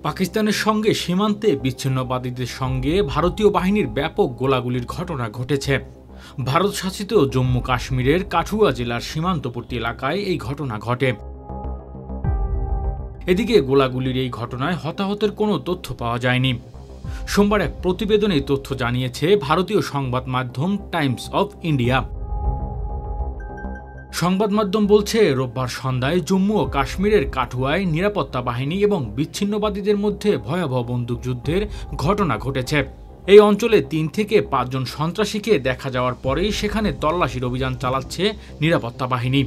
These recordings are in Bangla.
পাকিস্তানের সঙ্গে সীমান্তে বিচ্ছিন্নতাবাদীদের সঙ্গে ভারতীয় বাহিনীর ব্যাপক গোলাগুলির ঘটনা ঘটেছে। ভারত শাসিত জম্মু কাশ্মীরের কাঠুয়া জেলার সীমান্তবর্তী এলাকায় এই ঘটনা ঘটে। এদিকে গোলাগুলির এই ঘটনায় হতাহতের কোনো তথ্য পাওয়া যায়নি। সোমবার এক প্রতিবেদনে এই তথ্য জানিয়েছে ভারতীয় সংবাদ মাধ্যম টাইমস অফ ইন্ডিয়া। সংবাদ মাধ্যম বলছে, রোববার সন্ধ্যায় জম্মু ও কাশ্মীরের কাঠুয়ায় নিরাপত্তা বাহিনী এবং বিচ্ছিন্নতাবাদীদের মধ্যে ভয়াবহ বন্দুকযুদ্ধের ঘটনা ঘটেছে। এই অঞ্চলে ৩ থেকে ৫ জন সন্ত্রাসীকে দেখা যাওয়ার পরেই সেখানে তল্লাশির অভিযান চালাচ্ছে নিরাপত্তা বাহিনী।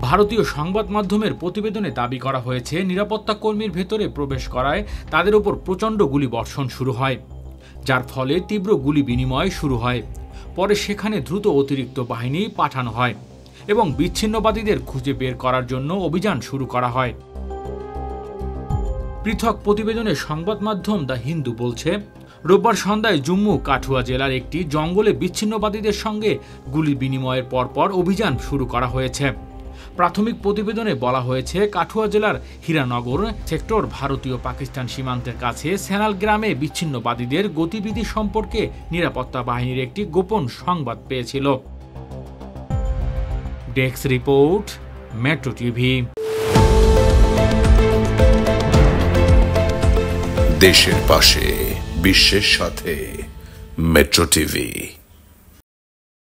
ভারতীয় সংবাদ মাধ্যমের প্রতিবেদনে দাবি করা হয়েছে, নিরাপত্তা কর্মীর ভেতরে প্রবেশ করায় তাদের ওপর প্রচণ্ড গুলিবর্ষণ শুরু হয়, যার ফলে তীব্র গুলি বিনিময় শুরু হয়। পরে সেখানে দ্রুত অতিরিক্ত বাহিনী পাঠানো হয় এবং বিচ্ছিন্নতাবাদীদের খুঁজে বের করার জন্য অভিযান শুরু করা হয়। পৃথক প্রতিবেদনে সংবাদ মাধ্যম দ্য হিন্দু বলছে, রোববার সন্ধ্যায় জম্মু কাঠুয়া জেলার একটি জঙ্গলে বিচ্ছিন্নতাবাদীদের সঙ্গে গুলি বিনিময়ের পরপর অভিযান শুরু করা হয়েছে। প্রাথমিক প্রতিবেদনে বলা হয়েছে, কাঠুয়া জেলার হীরানগর সেক্টর ভারতীয় পাকিস্তান সীমান্তের কাছে সেনাল গ্রামে বিচ্ছিন্নতাবাদীদের গতিবিধি সম্পর্কে নিরাপত্তা বাহিনীর একটি গোপন সংবাদ পেয়েছিল। Desk report, metro TV. দেশের পাশে, বিশ্বের সাথে, মেট্রো টিভি।